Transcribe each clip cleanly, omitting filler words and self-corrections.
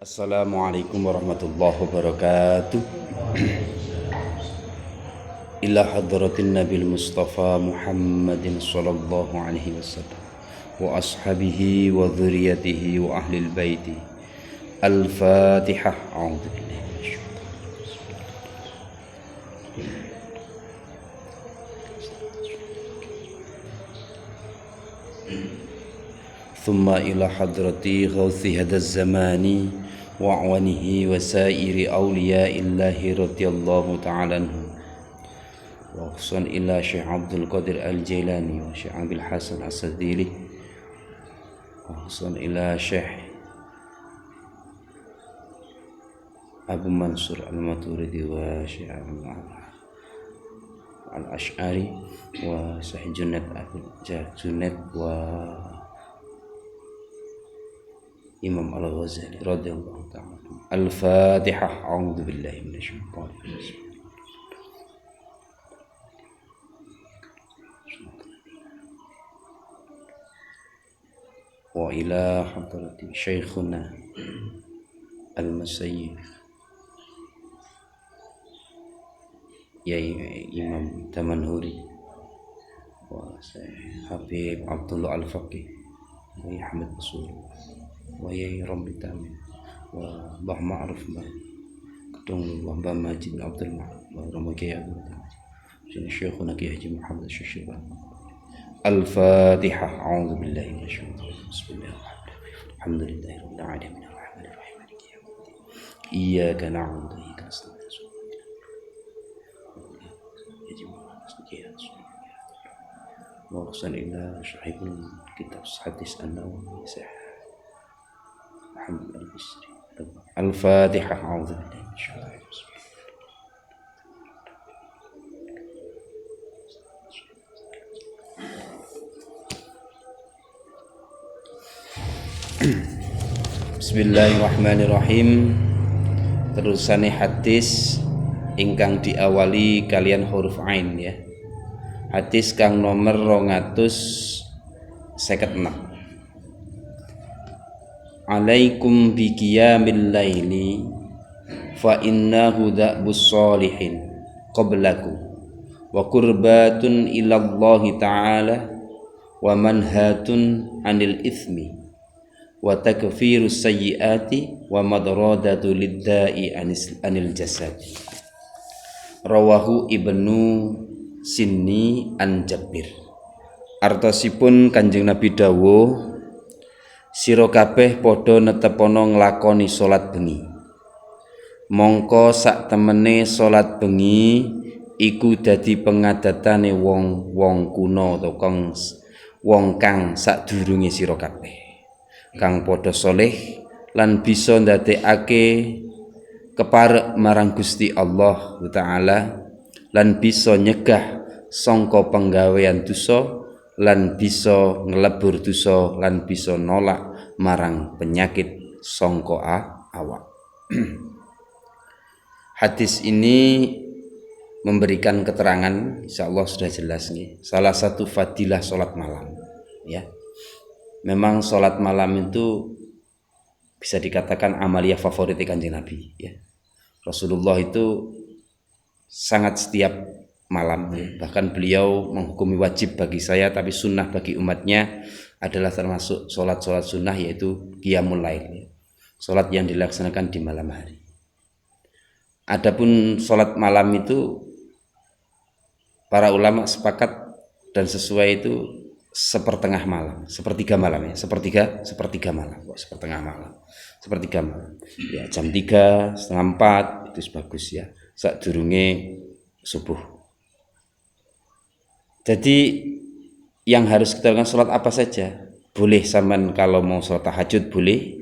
Assalamualaikum warahmatullahi wabarakatuh. Ila hadratin Nabil Mustafa Muhammadin sallallahu alaihi wasallam wa ashabihi wa dhurriyyatihi wa ahlil baiti. Al-Fatihah. A'udzu billahi minasyaitonir rajim. Thumma ila hadrati ghawthi hadaz zamani wa awanihi wa sairi awliyaillahi radiyallahu ta'ala anhu wa khususan ila Syekh Abdul Qadir Al-Jailani wa Syekh Abil Hasan As-Sadili wa khususan ila Syekh Abu Mansur Al-Maturidi wa Syekh Al-Ash'ari wa Syekh Junaid Junaid wa Imam Al-Ghazali radhiyallahu ta'ala. Al-Fatihah. A'udzu billahi minasyaitonir rajim. Wa ila hadrati Syekhuna Al-Musayyib Yai Imam Tamanhuri wa Habib Abdullah Al-Faqih wa Ahmad Rasul wa Yai Ramli Tamin wa Mbah Ma'ruf Mbah Kedung Mbah Majid bin Abdul Ma'ruf wa Ramaki Abdul Majid sini Syekhuna Ki Haji Muhammad Syekh. Al-Fatihah. A'udzu billahi minasyaitonir rajim. Bismillahirrahmanirrahim. Alhamdulillahi rabbil alamin arrahmanir rahim maliki yaumiddin. Iyyaka na'budu wa iyyaka nasta'in. Wa qsan ila syahibul kitab hadis an-Nawawi Muhammad al-Bisri. Al-Fatihah. A'udzu billahi minasyaitonir rajim. Bismillahirrahmanirrahim. Terusane hadis ingkang diawali kalian huruf ain ya. Hadis kang nomor 256. Alaikum bi qiyamil laili fa innahu da'bus sholihin qablakum wa qurbatun ilallahi ta'ala wa manhatun anil ithmi wa takfirus sayyiati wa madradatu lidda'i anil jasad. Rawahu Ibnu Sinni an Jabir. Artosipun Kanjeng Nabi dawuh, sira kabeh padha netepono nglakoni salat bengi. Mongko sak temene salat bengi iku dadi pengadatane wong kuno utawa wong kang sadurunge sira kabeh, kang padha saleh lan bisa ndadekake keparek marang Gusti Allah Ta'ala lan bisa nyegah sangka penggawean dosa lan bisa nglebur dosa lan bisa nolak marang penyakit sangka awak. Hadis ini memberikan keterangan, insyaallah sudah jelas nih, salah satu fadilah salat malam ya. Memang salat malam itu bisa dikatakan amalia favorit Kanjeng Nabi ya. Rasulullah itu sangat setiap malam ya. Bahkan beliau menghukumi wajib bagi saya tapi sunnah bagi umatnya adalah termasuk sholat sunnah, yaitu qiyamul lail ya. Sholat yang dilaksanakan di malam hari. Adapun sholat malam itu para ulama sepakat dan sesuai itu sepertengah malam, sepertiga malam ya, sepertiga malam, kok sepertengah malam, sepertiga malam ya, jam 3, setengah 4 itu bagus ya, sadurunge subuh. Jadi yang harus kita lakukan sholat apa saja boleh, sampean kalau mau sholat tahajud boleh.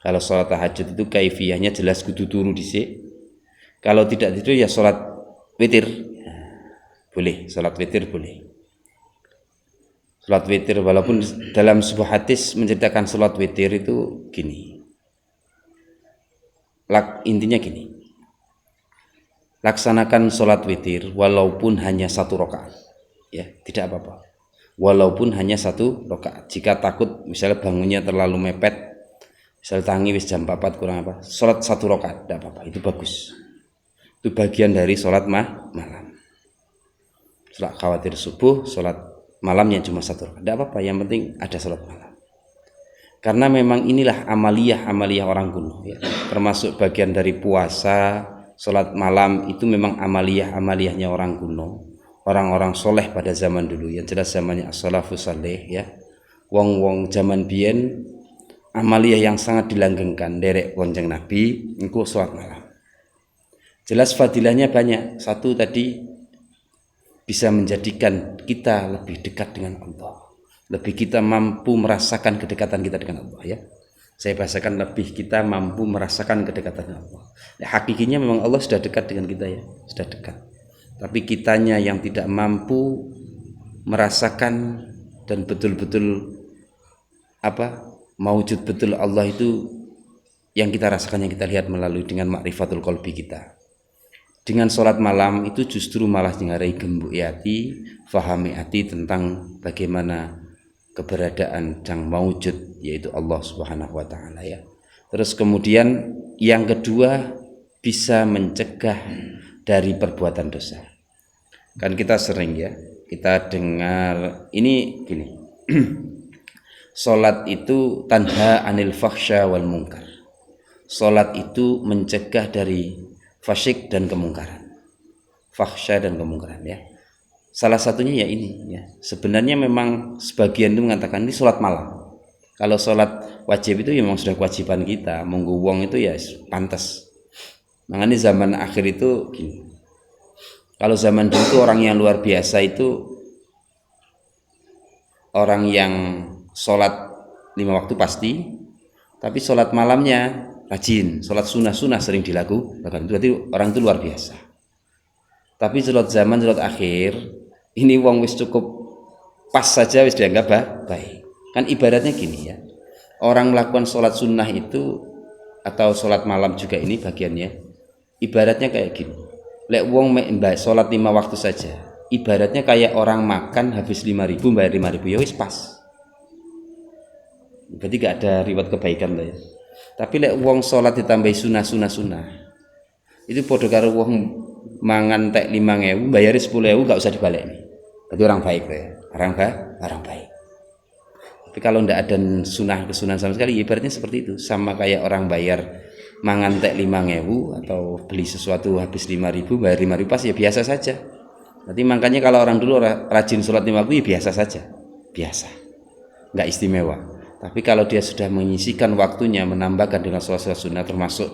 Kalau sholat tahajud itu kaifiyahnya jelas kudu turu dhisik. Kalau tidak tidur ya sholat witir boleh, sholat witir boleh. Sholat witir, walaupun dalam sebuah hadis menceritakan sholat witir itu gini, intinya gini, laksanakan sholat witir walaupun hanya 1 rakaat ya, tidak apa-apa, walaupun hanya 1 rakaat. Jika takut misalnya bangunnya terlalu mepet Misal tangi wis jam 4 kurang apa, sholat 1 rakaat tidak apa-apa, itu bagus. Itu bagian dari sholat malam. Sholat khawatir subuh, sholat malamnya cuma 1 rakaat, tidak apa-apa, yang penting ada sholat malam. Karena memang inilah amaliyah orang kuno ya. Termasuk bagian dari puasa, sholat malam itu memang amaliyahnya orang kuno, orang-orang soleh pada zaman dulu. Yang jelas zamannya as-salafus saleh ya. Wong-wong zaman biyen amaliyah yang sangat dilanggengkan derek Kanjeng Nabi engko sholat malam. Jelas fadilahnya banyak. Satu tadi bisa menjadikan kita lebih dekat dengan Allah. Lebih kita mampu merasakan kedekatan kita dengan Allah ya. Saya bahasakan lebih kita mampu merasakan kedekatan dengan Allah. Ya, hakikinya memang Allah sudah dekat dengan kita ya, sudah dekat. Tapi kitanya yang tidak mampu merasakan dan betul-betul maujud betul Allah itu yang kita rasakan, yang kita lihat melalui dengan makrifatul qalbi kita. Dengan sholat malam itu justru malah ngarai gembuk hati, fahami hati tentang bagaimana keberadaan yang maujud yaitu Allah Subhanahu wa taala ya. Terus kemudian yang kedua bisa mencegah dari perbuatan dosa. Kan kita sering ya, kita dengar ini gini. Salat itu tanha anil fakhsya wal munkar. Salat itu mencegah dari fasyik dan kemungkaran. Fakhsya dan kemungkaran ya. Salah satunya ya ini ya. Sebenarnya memang sebagian itu mengatakan ini salat malam. Kalau salat wajib itu ya memang sudah kewajiban kita, monggo wong itu ya pantas. Makanya zaman akhir itu gini. Kalau zaman dulu itu orang yang luar biasa itu orang yang sholat 5 waktu pasti, tapi sholat malamnya rajin, sholat sunnah sering dilakukan. Berarti orang itu luar biasa. Tapi sholat akhir ini wong wis cukup pas saja wis dianggap baik. Kan ibaratnya gini ya, orang melakukan sholat sunnah itu atau sholat malam juga ini bagiannya, ibaratnya kayak gini. Lek wong mbak sholat 5 waktu saja, ibaratnya kayak orang makan habis 5.000 bayar 5.000 ya wis pas. Berarti gak ada riwayat kebaikan tuh ya. Tapi lek wong sholat ditambah sunnah itu podo karo wong mangan tek 5.000 bayar 10.000 gak usah dibalik nih. Berarti orang baik tuh ya. Orang baik. Tapi kalau ndak ada kesunahan sama sekali, ibaratnya seperti itu. Sama kayak orang bayar mangan tek 5.000 atau beli sesuatu habis 5.000 bayar 5.000 pas ya biasa saja. Berarti makanya kalau orang dulu rajin sholat 5 waktu ya biasa saja. Biasa. Nggak istimewa. Tapi kalau dia sudah menyisikan waktunya menambahkan dengan sholat sunnah termasuk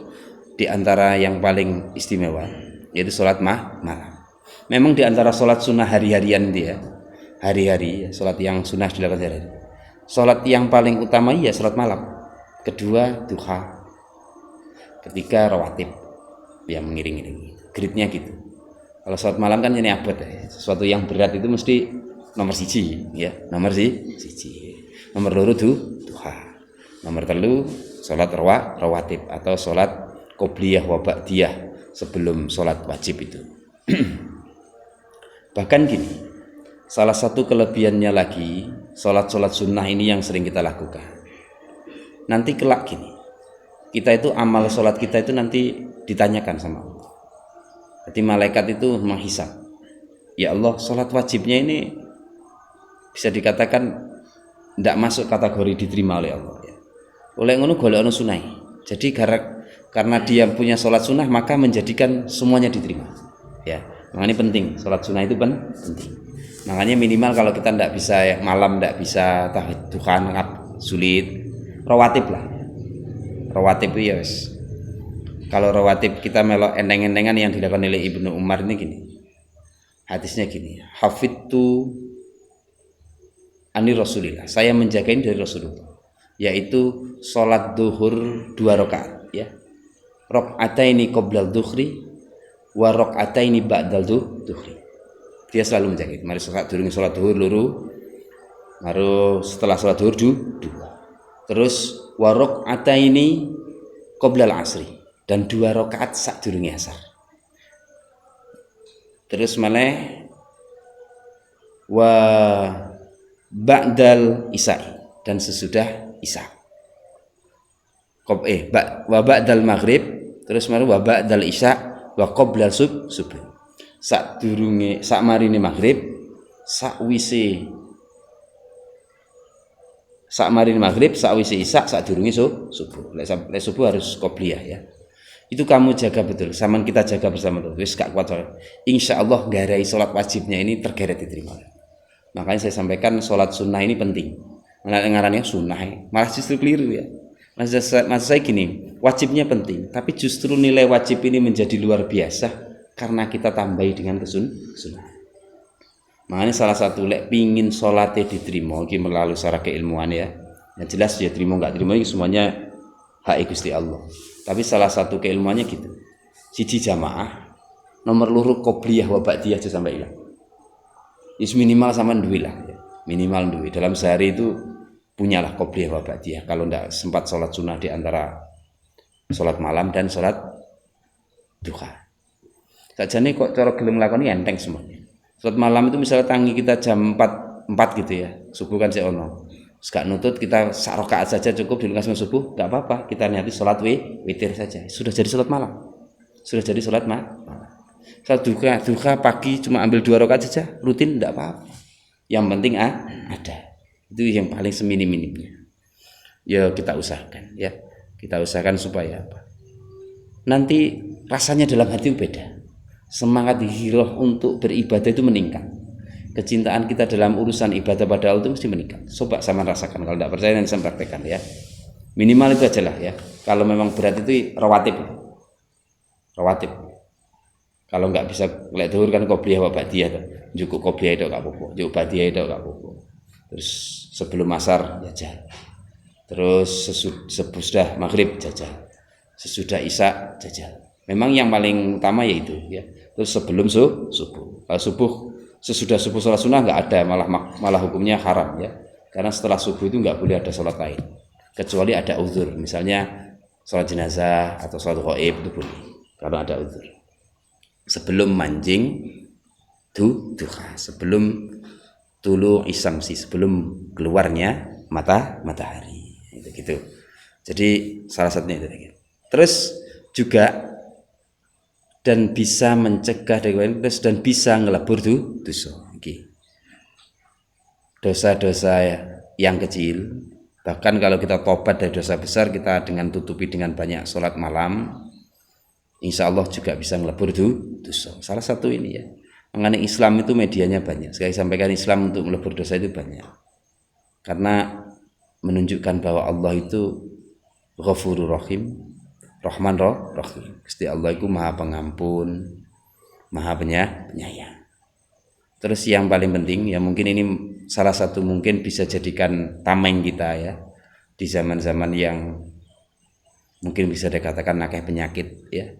di antara yang paling istimewa yaitu sholat malam. Memang di antara sholat sunnah hari-harian dia hari-hari sholat yang sunnah dilakukan hari-hari. Sholat yang paling utama ya sholat malam. Kedua duha. Ketiga rawatib yang mengiring-iringi. Gridnya gitu. Kalau sholat malam kan ini abad ya. Sesuatu yang berat itu mesti nomor siji ya. Nomor siji. Nomor loro duha. Nomor telu sholat rawatib atau sholat qobliyah wa ba'diyah sebelum sholat wajib itu. Bahkan gini, salah satu kelebihannya lagi sholat sunnah ini yang sering kita lakukan. Nanti kelak gini, kita itu amal sholat kita itu nanti ditanyakan sama Allah. Jadi malaikat itu menghisab. Ya Allah, sholat wajibnya ini bisa dikatakan tidak masuk kategori diterima oleh Allah ya. Oleh ngono golekno sunah. Jadi karena dia punya sholat sunnah maka menjadikan semuanya diterima. Ya, makanya penting sholat sunnah itu penting. Makanya minimal kalau kita tidak bisa malam tidak bisa tahajud sulit, rawatib lah. Rawatib itu ya wis. Kalau rawatib kita melok endeng-endengan yang dilakukan oleh Ibnu Umar ini gini. Hadisnya gini, hafidtu ani Rasulillah, saya menjagain dari Rasulullah, yaitu sholat duhur 2 rakaat ya, rakaataini qoblal duhri wa rakaataini ba'dal duhri. Dia selalu menjaga. Mari sholat duhur luru, baru setelah sholat duhur 2, terus wa rakaataini qoblal asri dan 2 rakaat sadurunge asar, terus malih wa ba'dal isya dan sesudah isya. wa ba'dal maghrib, terus mari wa ba'dal isya wa qabla subuh. Sadurunge sakmarine maghrib, sakwise isya, sadurunge subuh. Lek subuh harus qobliyah ya. Itu kamu jaga betul, zaman kita jaga bersama tuh. Wis gak kuat soalnya. Insyaallah garai salat wajibnya ini tergeret diterima. Makanya saya sampaikan salat sunnah ini penting. Ngarannya sunnah, malah justru keliru ya. Maksud saya gini, wajibnya penting, tapi justru nilai wajib ini menjadi luar biasa karena kita tambahi dengan sunnah. Makanya salah satu lek pingin sholatnya diterima, ini melalui secara keilmuan ya. Yang jelas ya terima nggak terima ini semuanya hak Gusti Allah. Tapi salah satu keilmuannya gitu. Siji jamaah, nomor loro qobliyah wa ba'diyah aja sampai hilang. Is minimal sama duit lah ya. Minimal duit. Dalam sehari itu punyalah qobliyah wa ba'diyah. Kalau tidak sempat sholat sunnah di antara sholat malam dan sholat duha. Sajane kok cara gelem lakoni enteng semuanya. Sholat malam itu misalnya tangi kita jam 4 gitu ya. Subuh kan ono. Gak nutut kita sak rakaat saja cukup di lungas subuh, gak apa-apa. Kita niati sholat witir saja. Sudah jadi sholat malam. Sudah jadi sholat malam. Sholat duha pagi cuma ambil 2 rakaat saja, rutin enggak apa-apa. Yang penting ada. Itu yang paling seminim-minimnya. Ya kita usahakan ya. Kita usahakan supaya apa? Nanti rasanya dalam hati beda. Semangat hiroh untuk beribadah itu meningkat. Kecintaan kita dalam urusan ibadah pada Allah itu mesti meningkat. Coba sama rasakan, kalau tidak percaya nanti saya praktekkan ya. Minimal itu aja lah ya. Kalau memang berat itu rawatib. Kalau nggak bisa lek dhuwur kan qobliyah wa ba'diyah to. Cukup qobliyah itu enggak apa-apa, cukup ba'diyah itu enggak apa-apa. Terus sebelum asar jajal. Terus sesudah maghrib jajal. Sesudah isya jajal. Memang yang paling utama yaitu ya. Terus sebelum subuh. Kalau subuh sesudah subuh sholat sunnah nggak ada, malah hukumnya haram ya. Karena setelah subuh itu nggak boleh ada sholat lain. Kecuali ada uzur, misalnya sholat jenazah atau sholat ghaib itu boleh. Kalau ada uzur. Sebelum manjing duha, sebelum tulu isamsi, sebelum keluarnya matahari. Itu gitu. Jadi salah satunya itu. Terus juga dan bisa mencegah dan bisa ngelebur dosa. Dosa-dosa yang kecil, bahkan kalau kita tobat dari dosa besar, kita dengan tutupi dengan banyak sholat malam, insya Allah juga bisa ngelebur dosa. Salah satu ini ya. Mengenai Islam itu medianya banyak. Sekali sampaikan Islam untuk melebur dosa itu banyak. Karena menunjukkan bahwa Allah itu Ghafurur Rahim, Rahman Rahim. Gusti Allah itu Maha Pengampun, Maha Penyayang. Terus yang paling penting ya, mungkin ini salah satu mungkin bisa jadikan tameng kita ya di zaman-zaman yang mungkin bisa dikatakan nakeh penyakit ya.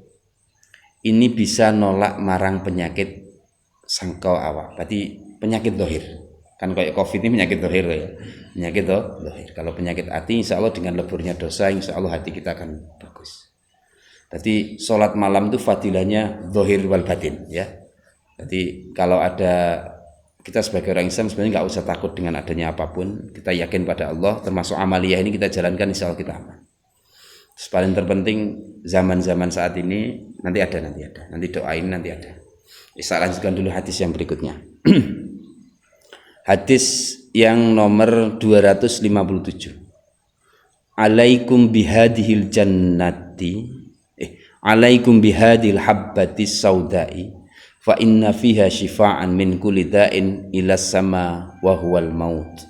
Ini bisa nolak marang penyakit sangkau awak. Berarti penyakit dohir. Kan kayak COVID ini penyakit dohir ya. Penyakit dohir. Kalau penyakit hati, insya Allah dengan leburnya dosa, insya Allah hati kita akan bagus. Jadi sholat malam itu fadilahnya zahir wal batin ya. Jadi kalau ada, kita sebagai orang Islam sebenarnya nggak usah takut dengan adanya apapun. Kita yakin pada Allah, termasuk amaliyah ini kita jalankan, insya Allah kita aman. Terus paling terpenting zaman-zaman saat ini nanti doain nanti ada. Saya lanjutkan dulu hadis yang berikutnya. Hadis yang nomor 257. Alaikum bihadihil jannati. Alaikum bihadil habbati saudai fa inna fiha shifaan min kulli da'in ila sama wa huwal maut.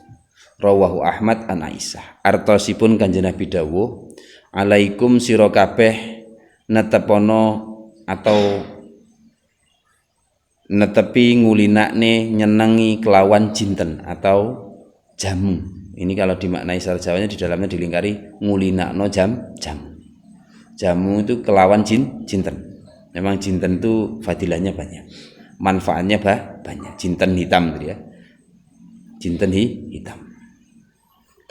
Rawahu Ahmad an Aisyah. Artosipun Kanjeng Nabi dawuh, alaikum sira kabeh netepono atau netepi ngulinakne nyenengi kelawan jinten atau jamu. Ini kalau dimaknai secara Jawanya di dalamnya dilingkari ngulinakno jamu. Jamu itu kelawan jinten. Memang jinten itu fadilahnya banyak, manfaatnya banyak. Jinten hitam gitu ya. Jinten hitam.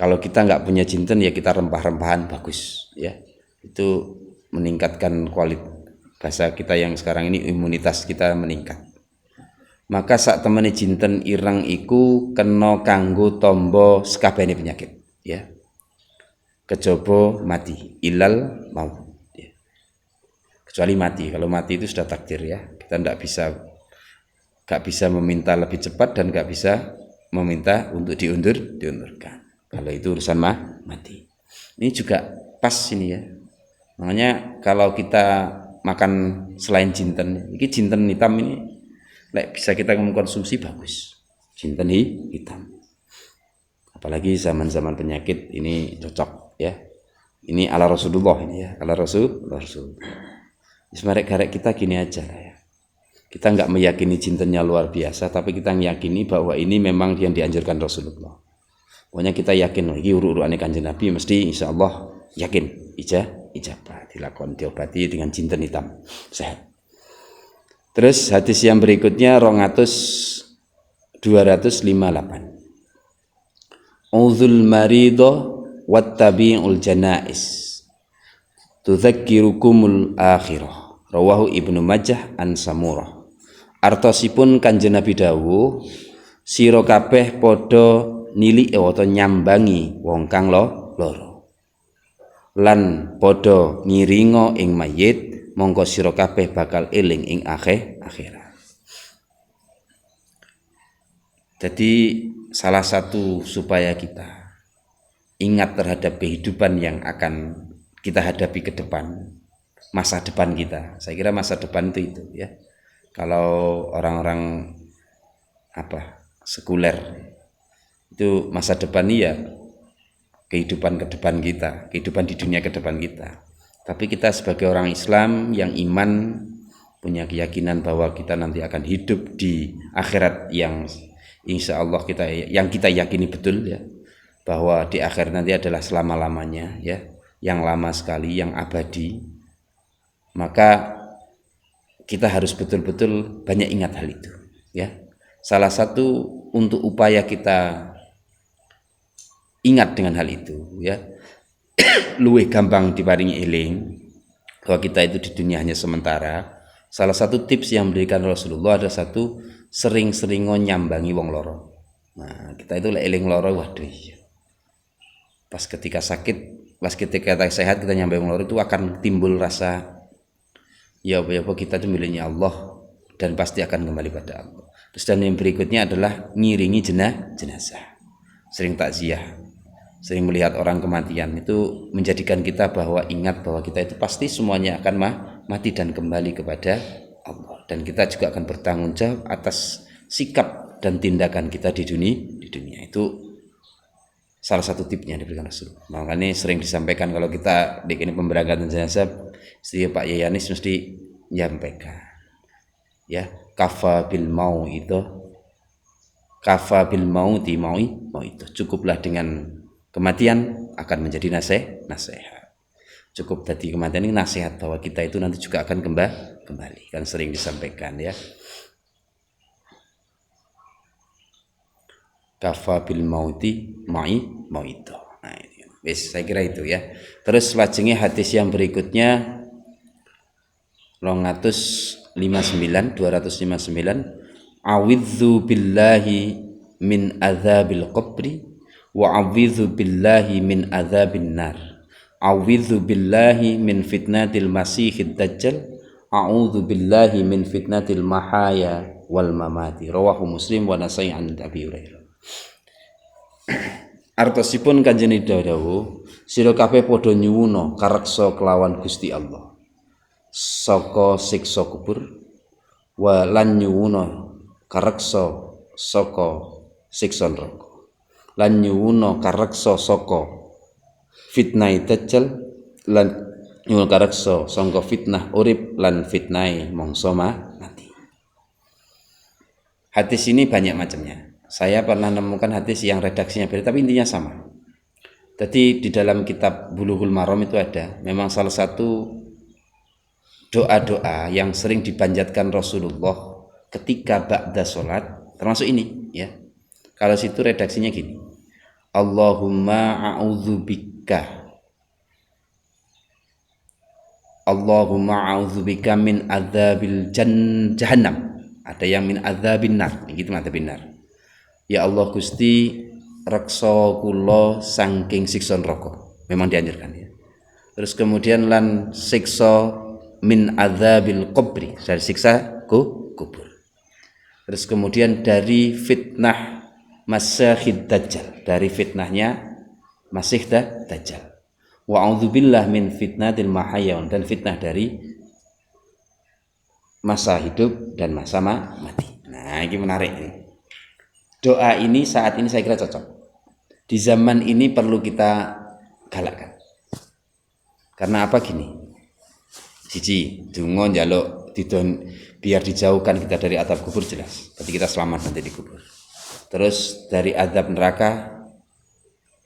Kalau kita nggak punya jinten ya kita rempah-rempahan bagus ya. Itu meningkatkan kualitas bahasa kita yang sekarang ini, imunitas kita meningkat. Maka sak temene jinten ireng iku kena kanggo tombo sekabehane penyakit ya. kejaba mati, ilal maut. Ya. Kecuali mati. Kalau mati itu sudah takdir ya. Kita nggak bisa meminta lebih cepat dan nggak bisa meminta untuk diundurkan. Kalau itu urusan mati. Ini juga pas ini ya. Makanya kalau kita makan selain jinten, ini jinten hitam ini bisa kita mengkonsumsi bagus. Jinten hitam. Apalagi zaman-zaman penyakit ini cocok ya. Ini ala Rasulullah ini ya, ala Rasulullah. Semarek-garek kita gini aja ya. Kita nggak meyakini jintennya luar biasa, tapi kita meyakini bahwa ini memang yang dianjurkan Rasulullah. Pokoknya kita yakin, ini urut-urutannya Kanjeng Nabi mesti insya Allah yakin ijabah dilakukan diobati dengan jinten hitam sehat. Terus hadis yang berikutnya 258. Uzul marido wattabi'ul janais tudzakkirukumul akhirah. Rawahu Ibnu Majah an Samurah. Artosipun Kanjeng Nabi dawuh, sira kabeh padha nilik utawa nyambangi wong kang lara. Lan padha ngiringa ing mayit, mongko sira kabeh bakal eling ing akhirat. Jadi salah satu supaya kita ingat terhadap kehidupan yang akan kita hadapi ke depan, masa depan kita. Saya kira masa depan itu ya. Kalau orang-orang sekuler itu masa depan ya kehidupan ke depan kita, kehidupan di dunia ke depan kita. Tapi kita sebagai orang Islam yang iman, punya keyakinan bahwa kita nanti akan hidup di akhirat yang insya Allah kita yakini betul ya, bahwa di akhir nanti adalah selama-lamanya ya, yang lama sekali, yang abadi. Maka kita harus betul-betul banyak ingat hal itu ya. Salah satu untuk upaya kita ingat dengan hal itu ya, luwih gampang diparingi eling bahwa kita itu di dunia hanya sementara. Salah satu tips yang diberikan Rasulullah ada satu, sering-sering nyambangi wong loro. Nah, kita itu eling loro, waduh iya. Pas ketika sakit, pas ketika sehat kita nyambangi wong loro itu akan timbul rasa ya apa kita itu miliknya Allah dan pasti akan kembali pada Allah. Terus dan yang berikutnya adalah ngiringi jenazah. Sering takziah, sering melihat orang kematian, itu menjadikan kita bahwa ingat bahwa kita itu pasti semuanya akan mati dan kembali kepada Allah, dan kita juga akan bertanggung jawab atas sikap dan tindakan kita di dunia. Itu salah satu tipsnya yang diberikan Rasul. Makanya sering disampaikan kalau kita di ini pemberangkatan jenazah, Pak Yayanis mesti nyampaikan ya, kafa bil mau itu cukuplah dengan kematian akan menjadi nasihat. Cukup tadi kematian ini nasihat bahwa kita itu nanti juga akan kembali, kan sering disampaikan ya. Kafa bil mauti mau itu. Nah, saya kira itu ya. Terus lajengnya hadis yang berikutnya 259 a'udzu billahi min adzabil qabri wa a'udzu billahi min adzabin nar, a'udzu billahi min fitnatil masiihid dajjal, a'udzu billahi min fitnatil mahaya wal mamati. Rawahu Muslim wa Nasai an Abi Hurairah. Artosipun Kanjeng dawuh, sira kabeh padha nyuwuna kareksa kelawan Gusti Allah saka siksa kubur, wa lan nyuwuna kareksa saka siksa neraka, lan nyuwuna kareksa saka fitnah dajjal, lan nyuwuna kareksa saka fitnah urip lan fitnah mangsa mati. Hadis ini banyak macamnya. Saya pernah menemukan hadis yang redaksinya beda tapi intinya sama. Jadi di dalam kitab Bulughul Maram itu ada memang salah satu doa-doa yang sering dipanjatkan Rasulullah ketika ba'da sholat, termasuk ini ya. Kalau situ redaksinya gini, Allahumma a'udzubika min adzabil jahannam. Ada yang min adzabin nar, gitu adzabin nar. Ya Allah Gusti, reksa kula saking siksa neraka. memang dianjurkan ya. Terus kemudian lan siksa min adzabil qabri, dari siksa kubur. Terus kemudian dari fitnah Masihid Dajjal, dari fitnahnya Masih Dajjal. Wa a'udzubillah min fitnatil mahyaun, dan fitnah dari masa hidup dan masa mati. Nah, ini menarik nih. Doa ini saat ini saya kira cocok. Di zaman ini perlu kita galakkan. Karena apa gini? Siji, donga njaluk biar dijauhkan kita dari azab kubur, jelas. Berarti kita selamat nanti di kubur. Terus dari azab neraka,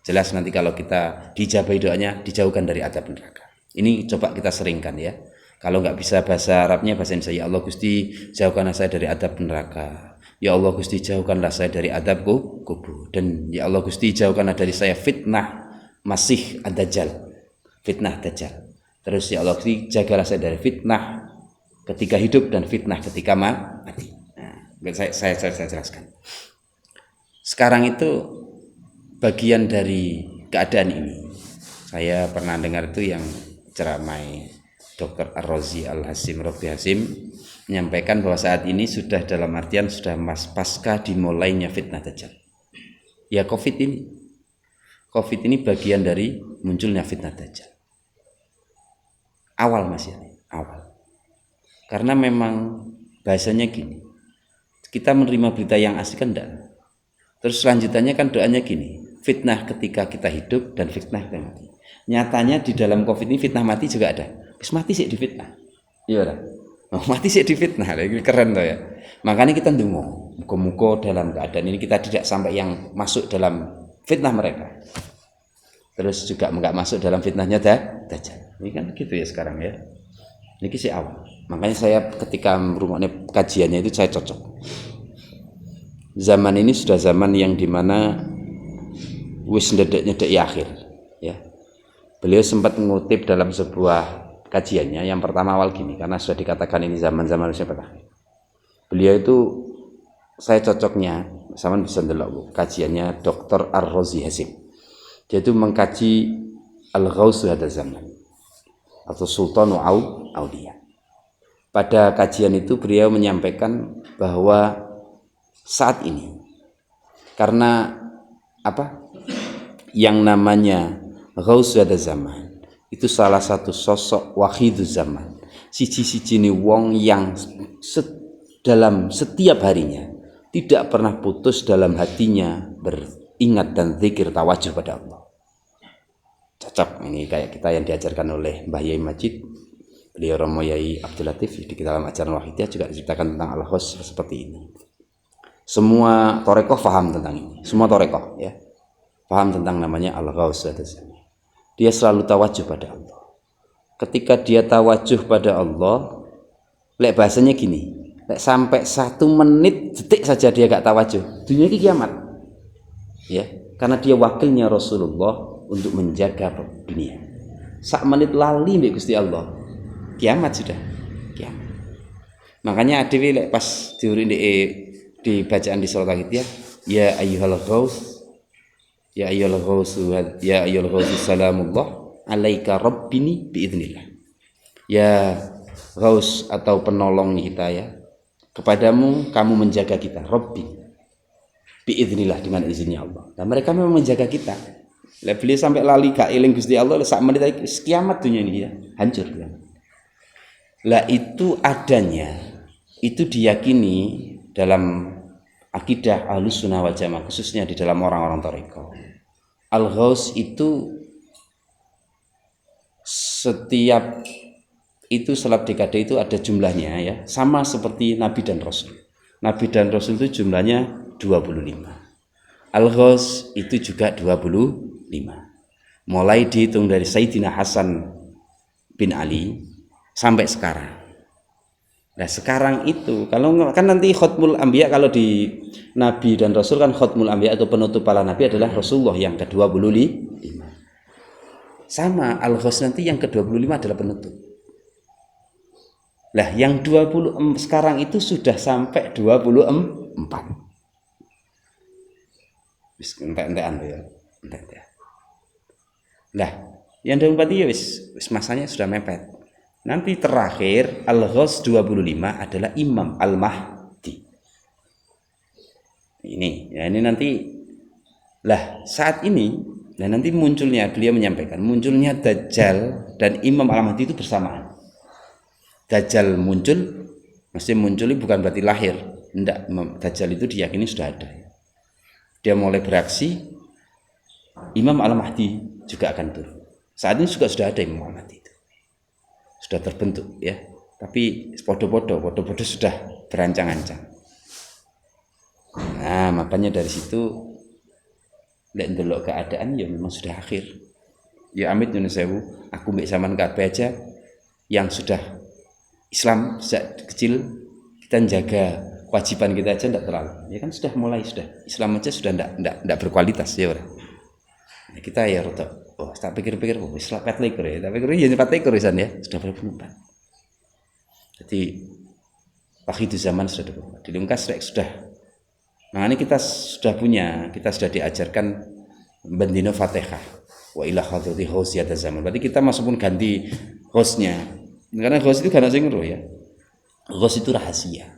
jelas nanti kalau kita dijabahi doanya dijauhkan dari azab neraka. Ini coba kita seringkan ya. Kalau nggak bisa bahasa Arabnya, bahasa Indonesia, ya Allah Gusti jauhkanlah saya dari azab neraka. Ya Allah Gusti jauhkanlah saya dari azab kubur. Dan ya Allah Gusti jauhkanlah dari saya fitnah Masih Ad-Dajjal. Fitnah Dajjal. Terus ya Allah Gusti jagalah saya dari fitnah ketika hidup dan fitnah ketika mati. Nah, saya jelaskan. Sekarang itu bagian dari keadaan ini. Saya pernah dengar itu yang ceramai Dr. Ar-Razi Al-Hasim Robbi Hasim menyampaikan bahwa saat ini sudah dalam artian sudah pasca dimulainya fitnah Dajjal. Ya COVID ini bagian dari munculnya fitnah Dajjal. Awal masih awal. Karena memang bahasanya gini. Kita menerima berita yang asli kan enggak. Terus selanjutnya kan doanya gini, fitnah ketika kita hidup dan fitnah ketika mati. Nyatanya di dalam COVID ini fitnah mati juga ada. Terus mati sih di fitnah. Iya lah. Mati sih di fitnah. Ini keren tuh ya. Makanya kita ndonga, muga-muga dalam keadaan ini kita tidak sampai yang masuk dalam fitnah mereka. Terus juga enggak masuk dalam fitnahnya Dajjal. Ini kan gitu ya sekarang ya. Ini sih awal. Makanya saya ketika merungokne kajiannya itu saya cocok. Zaman ini sudah zaman yang dimana wis ndedek-ndedek akhir ya. Beliau sempat mengutip dalam sebuah kajiannya yang pertama awal gini, karena sudah dikatakan ini zaman-zaman manusia berakhir. Beliau itu saya cocoknya sama bisa ndelok kajiannya Dr. Ar-Razi Hasim. Dia itu mengkaji Al-Ghaus hada zaman atau Sultanu Auliya. Pada kajian itu beliau menyampaikan bahwa saat ini karena apa yang namanya Ghaus hada zaman itu salah satu sosok wahiduz zaman, siji-sijine wong yang dalam setiap harinya tidak pernah putus dalam hatinya beringat dan zikir tawajuh pada Allah. Cocok ini kayak kita yang diajarkan oleh Mbah Yai Majid, beliau Romo Yai Abdul Latif di dalam ajaran Wahidiyah juga diceritakan tentang Al-Ghaus seperti ini. Semua torekoh paham tentang ini, semua torekoh ya paham tentang namanya Al-Ghaus. Dia selalu tawajuh pada Allah. Ketika dia tawajuh pada Allah, lek bahasanya gini, lek sampai 1 menit detik saja dia gak tawajuh, dunia ini kiamat ya, karena dia wakilnya Rasulullah untuk menjaga dunia. 1 menit lali mbek Gusti Allah, kiamat sudah, kiamat. Makanya adewe lek pas diuri di bacaan di sholat Wahidiyah, ya ayyuhal ghaus, ya ayyuhal ghaus, ya ayyuhal ghaus salamullah alaika rabbini biidznillah. Ya ghaus atau penolong kita ya, kepadamu kamu menjaga kita, Rabbi biidznillah, dengan izinnya Allah. Dan mereka memang menjaga kita. Lah beliau sampai lali gak eling Gusti Allah, sak menit lagi kiamat dunia ini ya, hancur ya. Lah itu adanya, itu diyakini dalam akidah Ahlussunnah wal Jamaah, khususnya di dalam orang-orang thariqah. Al-Ghaus itu setiap itu selap dekade itu ada jumlahnya ya, sama seperti Nabi dan Rasul. Nabi dan Rasul itu jumlahnya 25. Al-Ghaus itu juga 25. Mulai dihitung dari Sayyidina Hasan bin Ali sampai sekarang. Nah sekarang itu kalau kan nanti khutmul anbiya, kalau di Nabi dan Rasul kan khutmul anbiya atau penutup para nabi adalah Rasulullah yang ke-25. Sama Al-Ghaus nanti yang ke-25 adalah penutup. Lah yang 20 sekarang itu sudah sampai 24. Wis entek-entekan ya. Entek. Lah, yang 24 ya wis masanya sudah mepet. Nanti terakhir Al-Ghaus 25 adalah Imam Al-Mahdi. Ini nanti lah saat ini dan nanti munculnya beliau menyampaikan munculnya Dajjal dan Imam Al-Mahdi itu bersamaan. Dajjal muncul, mesti muncul bukan berarti lahir. Enggak, Dajjal itu diyakini sudah ada. Dia mulai beraksi, Imam Al-Mahdi juga akan turun. Saat ini juga sudah ada Imam Al-Mahdi itu. Sudah terbentuk ya. Tapi podo-podo sudah berancang-ancang. Nah, makanya dari situ lek ndelok keadaan ya memang sudah akhir. Ya amit nyuwun sewu, aku mbek sampean kabeh aja yang sudah Islam sejak kecil kita jaga kewajiban kita aja enggak terlalu. Ya kan sudah mulai Islam aja sudah enggak berkualitas ya ora. Nah, kita ya rada tak pikir-pikir Islam 24 ya. Tapi ya 24 isan ya, sudah berapa. Jadi waktu zaman sudah dilungkas sudah. Nah ini kita sudah diajarkan bendino Fatihah wa ila hadrati hosiyata zaman. Berarti kita masuk pun ganti hostnya. Karena host itu gak ada yang roh ya. Host itu rahasia.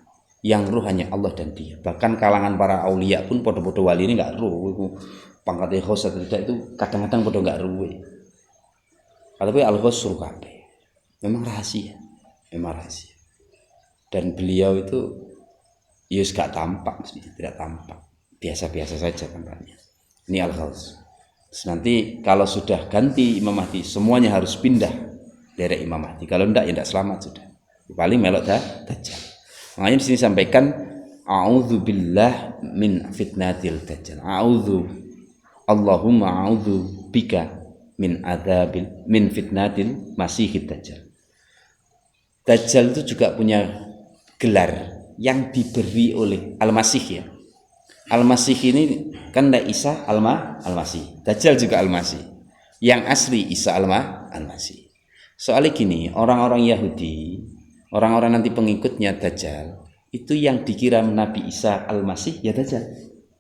Yang roh hanya Allah dan Dia. Bahkan kalangan para aulia pun podo-podo wali ini nggak roh. Pangkatnya host atau tidak itu kadang-kadang podo nggak roh. Tapi al-host suruh kabeh. Memang rahasia. Dan beliau itu Yus gak tampak, tidak tampak, biasa-biasa saja tampaknya. Ini al-Ghaus. Terus nanti kalau sudah ganti Imam Mahdi, semuanya harus pindah dari Imam Mahdi. Kalau enggak, ya enggak selamat sudah. Paling melok Dajjal. Makanya di sini sampaikan, a'udzubillah min fitnatil Dajjal. Allahumma a'udzu bika min fitnatil Masihid Dajjal. Dajjal itu juga punya gelar yang diberi oleh Al-Masih ya. Al-Masih ini kan ada Isa Al-Masih. Dajjal juga Al-Masih. Yang asli Isa Al-Masih. Soalnya gini, orang-orang Yahudi, orang-orang nanti pengikutnya Dajjal, itu yang dikira Nabi Isa Al-Masih ya Dajjal.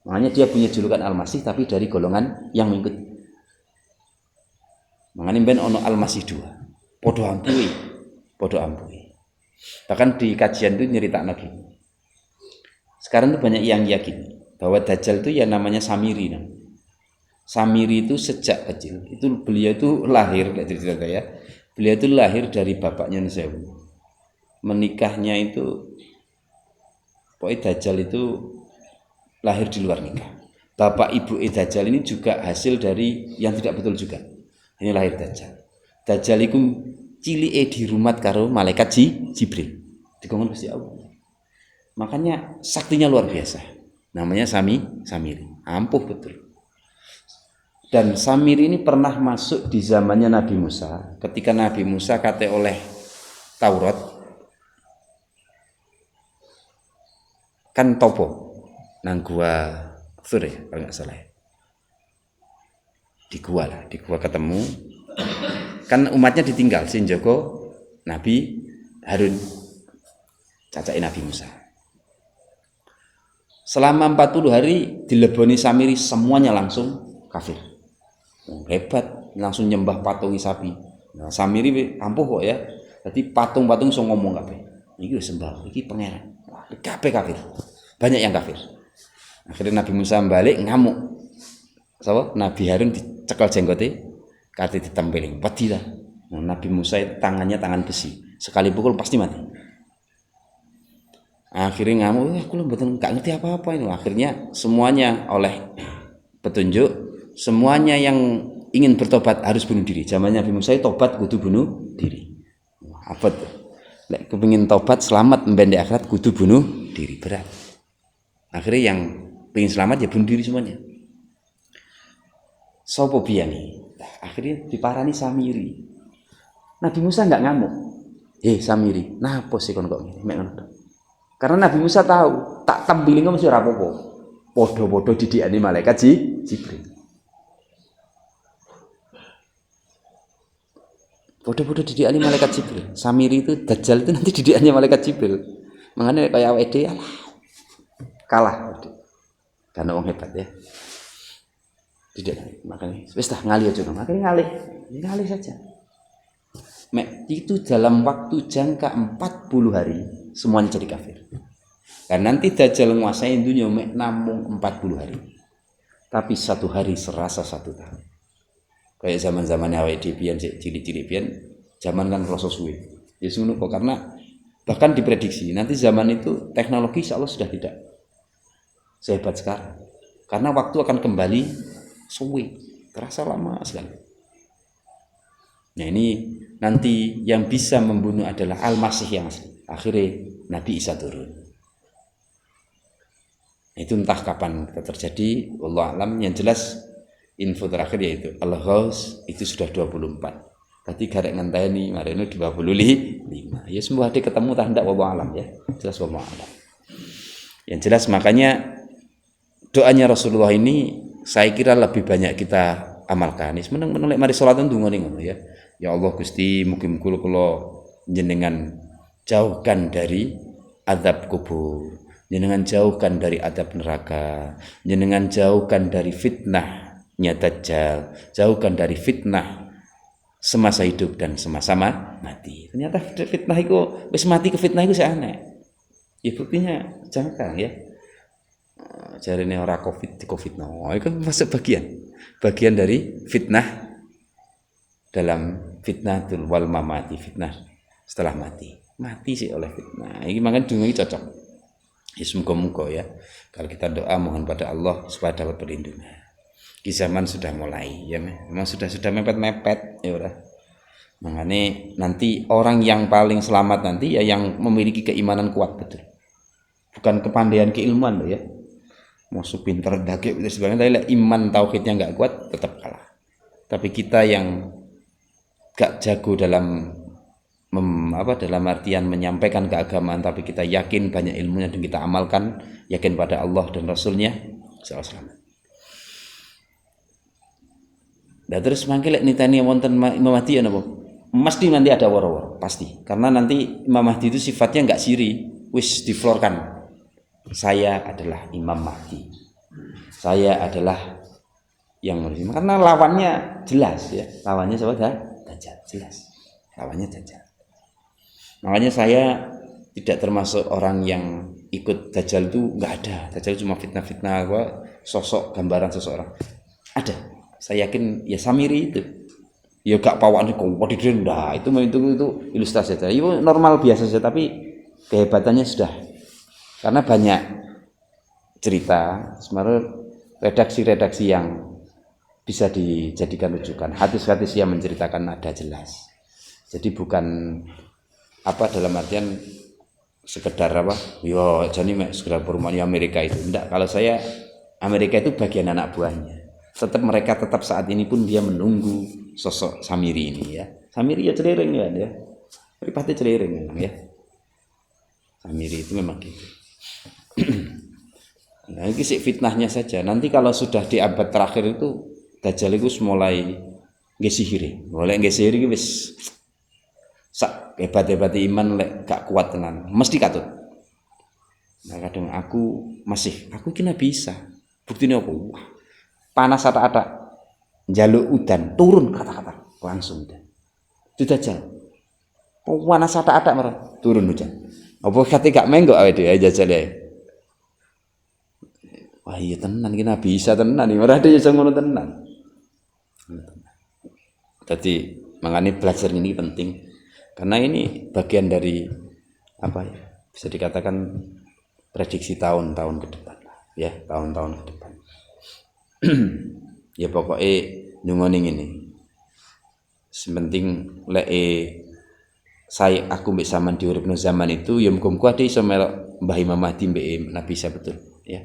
Makanya dia punya julukan Al-Masih tapi dari golongan yang mengikut. Makanya ben ono Al-Masih 2. Podo ampui. Bahkan di kajian itu nyeritakno gini. Sekarang itu banyak yang yakin bahwa Dajjal itu ya namanya Samiri. Samiri itu sejak kecil, itu beliau itu lahir, cerita ya. Beliau itu lahir dari bapaknya Nusewu. Menikahnya itu pokoknya Dajjal itu lahir di luar nikah. Bapak ibu Dajjal ini juga hasil dari yang tidak betul juga. Ini lahir Dajjal. Dajjal itu cilike di rumah karo malaikat Jibril. Dikongkon Gusti Allah. Makanya saktinya luar biasa. Namanya Samiri. Ampuh betul. Dan Samiri ini pernah masuk di zamannya Nabi Musa. Ketika Nabi Musa kate oleh Taurat kan topo nang gua Sur ya, kalau nggak salah. Di gua ketemu. Kan umatnya ditinggal sin Joko Nabi Harun cacai Nabi Musa. Selama 40 hari dileboni Samiri semuanya langsung kafir. Hebat, langsung nyembah patung sapi. Nah, Samiri ampuh kok ya. Jadi patung-patung so ngomong kabeh. Iki sembah, iki pangeran. Kabeh kafir. Banyak yang kafir. Akhirnya Nabi Musa balik ngamuk. Sapa? Nabi Harun dicekel jenggote. Kate ditempeling, wedi lah. Nabi Musa tangannya tangan besi, sekali pukul pasti mati. Akhirnya ngamuk, aku mboten enggak ngerti apa-apa ini. Akhirnya semuanya oleh petunjuk, semuanya yang ingin bertobat harus bunuh diri. Zamannya Nabi Musa tobat kudu bunuh diri. Apa tuh? Lek kepengin tobat selamat mbende akhirat kudu bunuh diri, berat. Akhirnya yang pengen selamat ya bunuh diri semuanya. Sopo biyani? Akhirnya diparani Samiri. Nabi Musa enggak ngamuk. Samiri, napa sih kon kok ngene? Karena Nabi Musa tahu, tak tembiling mesti ora apa-apa. Padha-padha didikane malaikat Jibril. Padha-padha didikane malaikat Jibril. Samiri itu Dajjal itu nanti didikane malaikat Jibril. Makanya kayak awake dhewe alah. Kalah. Karena wong hebat ya. Tidak, makanya wis tah ngalih aja, makanya ngalih saja. Itu dalam waktu jangka 40 hari semuanya jadi kafir. Dan nanti Dajjal menguasai dunia namung 40 hari. Tapi 1 hari serasa 1 tahun. Kayak zaman-zaman awake dhewe pian cilik-cilik pian, zaman kan rasa suwe. Ya ngono kok, karena bahkan diprediksi nanti zaman itu teknologi insyaallah sudah tidak sehebat sekarang. Karena waktu akan kembali suwe, terasa lama sekali. Nah ini nanti yang bisa membunuh adalah Al-Masih yang asli. Akhirnya Nabi Isa turun. Itu entah kapan terjadi, wallahu alam. Yang jelas info terakhir yaitu Al-Ghaus itu sudah 24. Tadi garek ngenteni marene 25. Ya semua hari ketemu tak ndak, wallahu alam ya. Jelas wallahu alam. Yang jelas makanya doanya Rasulullah ini saya kira lebih banyak kita amalkan. Meneng lek mari salat ndonga ngono ya. Ya Allah Gusti, mugi-mugi kula jenengan jauhkan dari azab kubur, jenengan jauhkan dari azab neraka, jenengan jauhkan dari fitnahnya Dajjal, jauhkan dari fitnah semasa hidup dan semasa mati. Ternyata fitnah itu wis mati ke fitnah itu aneh. Ya buktinya jangka ya. Jarine ora covid no. Itu kan masuk bagian dari fitnah dalam fitnatul wal mamati, fitnah setelah mati sih oleh fitnah. Ini makanya dunia ini cocok. Ya semoga-moga ya kalau kita doa mohon pada Allah supaya dapat perlindungan. Di zaman sudah mulai ya, memang sudah mepet ya udah. Makanya nanti orang yang paling selamat nanti ya yang memiliki keimanan kuat, betul. Bukan kepandaian keilmuan loh ya. Masuk pinter daging itu sebagainya, tapi iman tauhidnya nggak kuat tetap kalah. Tapi kita yang gak jago dalam dalam artian menyampaikan keagamaan, tapi kita yakin banyak ilmunya dan kita amalkan, yakin pada Allah dan Rasulnya, selamat. Dan terus mangke lek nitani wonten Imam Mahdi ya napa? Mesti nanti ada woro-woro, pasti. Karena nanti Imam Mahdi itu sifatnya enggak siri, wis diflorkan. Saya adalah Imam Mahdi. Saya adalah yang karena lawannya jelas ya. Lawannya siapa? Dajjal, jelas. Lawannya Dajjal. Makanya saya tidak termasuk orang yang ikut Dajjal, itu enggak ada. Dajjal cuma fitnah-fitnah sosok gambaran seseorang. Ada. Saya yakin ya Samiri itu. Ya gak pawaan kok rendah. Itu ilustrasi saja. Itu normal biasa saja, tapi kehebatannya sudah. Karena banyak cerita, sebenarnya redaksi-redaksi yang bisa dijadikan rujukan. Hadis-hadis yang menceritakan ada jelas. Jadi bukan dalam artian sekedar yo jadi sekedar perumahan Amerika itu. Enggak, kalau saya Amerika itu bagian anak buahnya. Mereka tetap saat ini pun dia menunggu sosok Samiri ini ya. Samiri ya celering ya dia. Ripate celering memang ya. Samiri itu memang gitu. Nah ini sih fitnahnya saja. Nanti kalau sudah di abad terakhir itu Dajjal itu mulai nggih sihire. Mulai nggih sihir iki wis sak hebat-hebat iman lek gak kuat tenan, mesti katut. Nah kadang aku kena bisa. Buktine apa? Wah, panas atak-atak. Njaluk udan, turun kata-kata langsung udan. Itu Dajjal. Panas atak-atak marah, turun hujan. Apa kate gak menggok awake dhewe Dajjal ya. Wah iya tenan kena bisa tenan iki. Ora ada iso ngono tenan. Jadi makanya belajar ini penting karena ini bagian dari bisa dikatakan prediksi tahun-tahun ke depan ya, tahun-tahun ke depan. Ya pokoknya nyungoning ini sementing lek aku mbek sampean diuripno zaman itu ya muga-muga ade iso melok Mbah Imam Mahdi mbek Nabi Isa betul ya.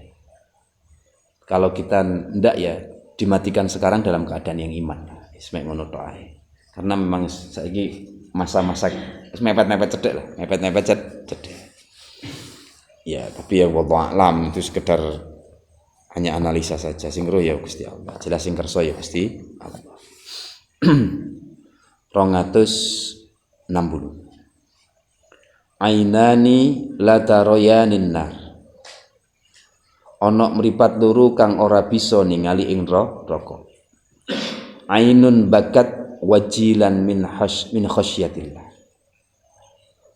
Kalau kita ndak ya dimatikan sekarang dalam keadaan yang iman. Semek ngono tok ae. Karena memang saiki masa-masa mepet-mepet cedek lah, mepet-mepet cedek. Ya, tapi ya wallahu alam itu sekedar hanya analisa saja. Sing ro ya Gusti Allah. Jelas sing kersa ya Gusti Allah. 260. Ainani la tarayanin nar. ana mripat loro kang ora bisa ningali ing neraka. Ainun bakat wajilan min khasyatillah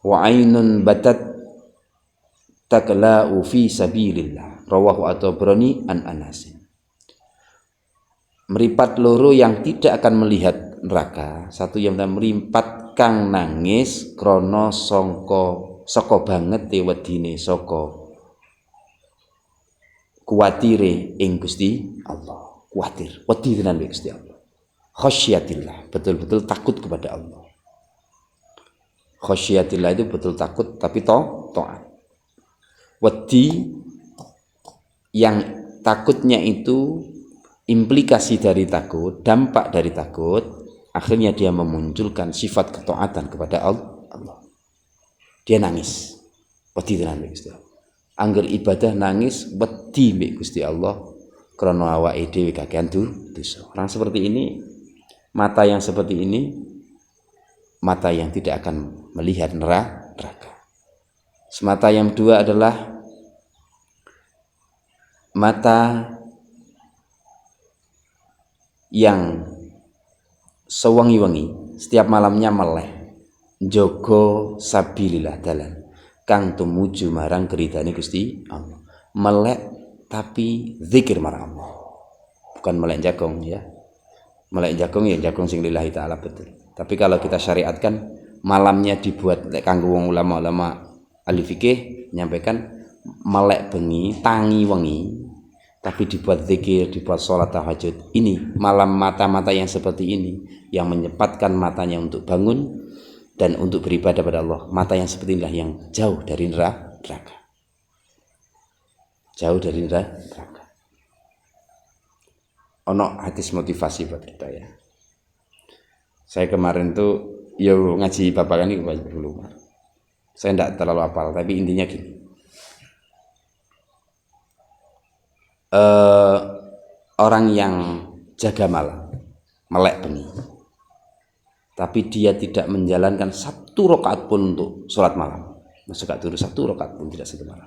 wa ainun batat takla'u fi sabilillah. Rawahu at-Tabrani an Anasin. Meripat loro yang tidak akan melihat neraka, satu yang meripat kang nangis krana saka banget wedine saka kuwatire ing Gusti Allah. Kuwatir, wedi tenan Gusti Allah. Khasyatillah, betul-betul takut kepada Allah. Khasyatillah itu betul takut tapi taat. Wedi yang takutnya itu implikasi dari takut, dampak dari takut, akhirnya dia memunculkan sifat ketaatan kepada Allah. Dia nangis, wedi tenan Gusti Allah. Angger ibadah nangis, wedi mbek Gusti Allah krana awake dhewe kakean dosa. Orang seperti ini, mata yang seperti ini, mata yang tidak akan melihat neraka. Semata yang kedua adalah mata yang sewengi-wengi setiap malamnya meleh njogo sabilillah dalan kang tumuju marang keridane Gusti Allah. Melek tapi zikir marang Allah. Bukan melek jagong ya. Melek jagong ya jagong sing lillahi taala betul. Tapi kalau kita syariatkan malamnya dibuat kanggo wong ulama-ulama ahli fikih nyampaikan melek bengi, tangi wengi, tapi dibuat zikir, dibuat sholat tahajud. Ini malam mata-mata yang seperti ini yang menyempatkan matanya untuk bangun dan untuk beribadah pada Allah. Mata yang seperti inilah yang jauh dari neraka. Jauh dari neraka. Ono hadis motivasi buat kita ya. Saya kemarin tuh ngaji babakan ini dulu. Saya tidak terlalu hafal, tapi intinya gini. Orang yang jaga malam, melek bengi, tapi dia tidak menjalankan satu rakaat pun untuk sholat malam, masuk turun satu rakaat pun tidak satu malam,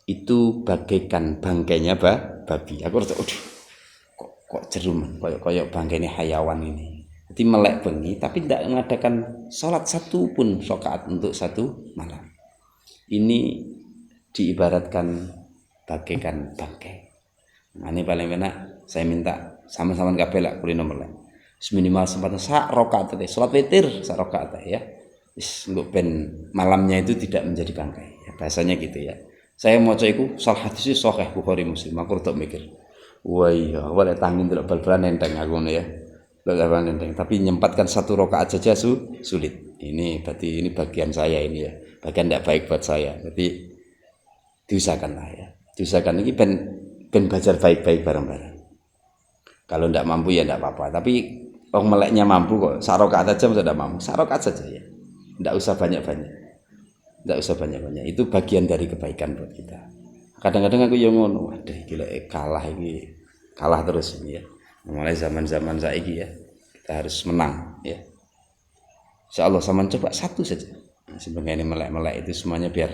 itu bagaikan bangkainya babi. Aku rasa, kok jeruman, koyok bangkainya hayawan ini. Jadi melek bengi, tapi tidak mengadakan sholat satu pun rakaat untuk satu malam. Ini diibaratkan bagaikan bangkai. Nah, ini paling enak saya minta sama-sama kabeh lak kulino melek. Minimal sempatnya sak rakaat teh, salat witir sak rakaat ya. Wis nggo ben malamnya itu tidak menjadi bangkai. Ya, bahasanya gitu ya. Saya maca iku salah hadis sahih Bukhari Muslim. Aku rada mikir. Wah iya, oleh tangi ndelok bal-balan enteng aku ngono ya. Bal-balan enteng, tapi nyempatkan satu rakaat saja sulit. Ini berarti ini bagian saya ini ya. Bagian tidak baik buat saya. Jadi diusahakanlah ya. Diusahakan ini ben belajar baik-baik bareng-bareng. Kalau tidak mampu ya tidak apa-apa. Tapi orang meleknya mampu kok. Sak rakaat aja tidak mampu. Sak rakaat saja ya. Tidak usah banyak-banyak. Tidak usah banyak-banyak. Itu bagian dari kebaikan buat kita. Kadang-kadang aku yang ngono. Waduh gila kalah ini. Kalah terus ini ya. Mulai zaman-zaman saiki ya. Kita harus menang ya. Insyaallah sama coba satu saja. Sebenarnya ini melek-melek itu semuanya biar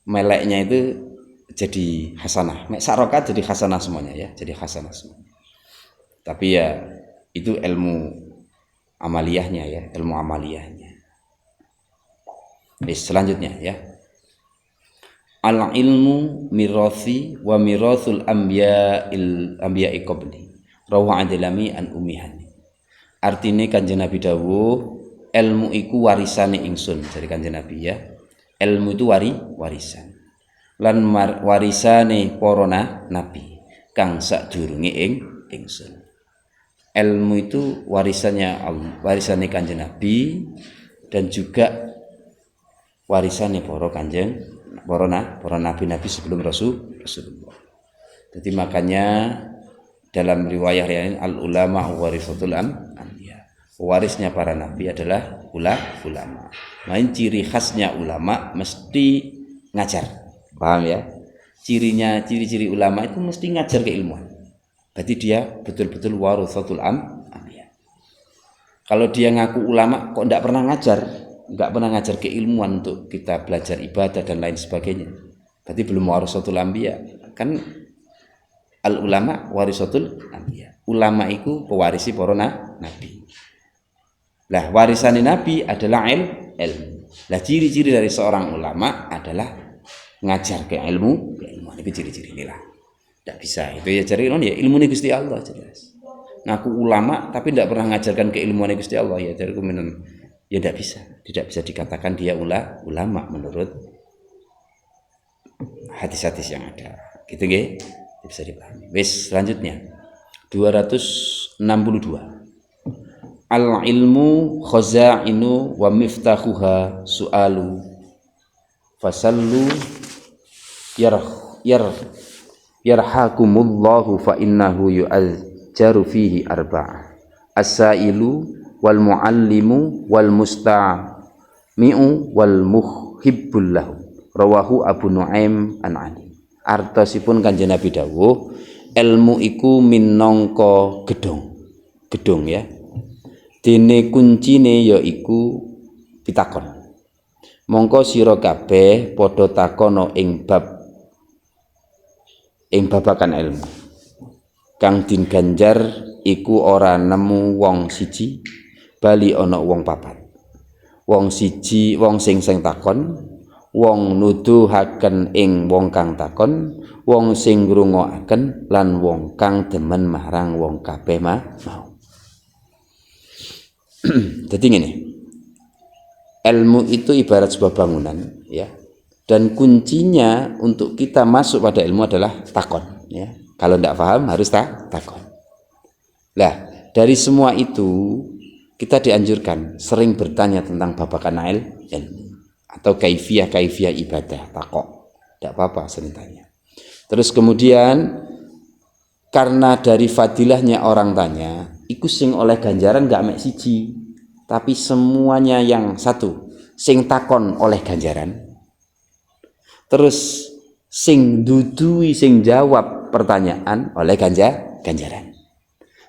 meleknya itu jadi hasanah. Mek sak rakaat jadi hasanah semuanya ya, jadi hasanah semuanya. Tapi ya itu ilmu amaliyahnya ya, ilmu amaliyahnya. Selanjutnya ya. Al ilmu mirathi wa mirathul anbiya'i qabli. Rawa adlami an umihani. Artine Kanjeng Nabi dawuh, ilmu iku warisane ingsun, dari Kanjeng Nabi ya. Ilmu itu warisan. Lan warisane para nabi kang sadurunge ingsun. Ilmu itu warisannya Allah, warisannya Kanjeng Nabi dan juga warisannya para nabi-nabi sebelum Rasulullah. Jadi makanya dalam riwayat lain al ulama warisatul anbiya. Warisnya para nabi adalah ulama. Lain ciri khasnya ulama mesti ngajar. Paham ya? Ciri-ciri ulama itu mesti ngajar keilmuan. Berarti dia betul-betul warasatul anbiya. Kalau dia ngaku ulama kok enggak pernah ngajar keilmuan untuk kita belajar ibadah dan lain sebagainya, berarti belum warasatul anbiya. kan al ulama warisatul anbiya. Ulama iku pewarisi para nabi. Lah warisane nabi adalah ilmu. Lah ciri-ciri dari seorang ulama adalah ngajar ke ilmu. Itu ciri-ciri inilah. Tidak bisa. Itu ya cari ya ilmu nih Gusti Allah jelas. Ngaku ulama tapi tidak pernah ngajarkan keilmuan Gusti Allah ya dari kemudian ya tidak bisa dikatakan dia ulama menurut hadis-hadis yang ada gitu nggih bisa dipahami. Wis selanjutnya 262 al ilmu khaza'inu wa miftahuha su'alu fasallu yarhakumullahu fa innahu jaru fihi arba'ah as-sailu wal muallimu wal mustami'u wal muhibbul lahu rawahu Abu Nuaim an Ali. Artosipun Kanjeng Nabi dawuh ilmu iku minangka gedhong ya dene kuncine yaiku pitakon mongko sira kabeh padha takono ing babakan ilmu kang din ganjar iku ora nemu wong siji bali ana wong papat. Wong siji wong sing takon, wong nuduhaken ing wong kang takon, wong sing ngrungokaken lan wong kang demen marang wong kabeh mau. Jadi ngene. Ilmu itu ibarat sebuah bangunan ya. Dan kuncinya untuk kita masuk pada ilmu adalah takon ya. Kalau tidak paham harus takon. Lah, dari semua itu kita dianjurkan sering bertanya tentang babakan ilmu atau kaifiyah ibadah, takok. Tidak apa-apa sering tanya. Terus kemudian karena dari fadilahnya orang tanya, iku sing oleh ganjaran gak mek siji, tapi semuanya yang satu, sing takon oleh ganjaran. Terus sing dudui sing jawab pertanyaan oleh ganjaran.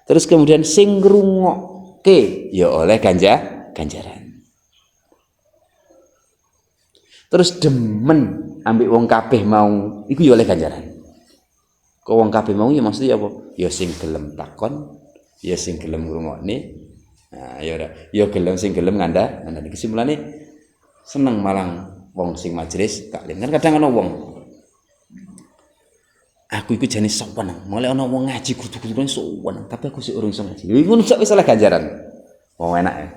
Terus kemudian sing ngrungokke ya oleh ganjaran. Terus demen ambek wong kabeh mau iku ya oleh ganjaran. Kok wong kabeh mau ya maksudnya apa? Ya sing gelem takon, ya sing gelem ngrungokne. Nah, ya gelem sing gelem ngandha kesimpulannya seneng malang wong sing majelis taklim. Kan kadang ana wong aku iku jane sowan, mulai ana wong ngaji kudu-kudu sowan, tapi aku sik urung iso ngaji. Lha ngono sak wis oleh ganjaran. Wong enak ya.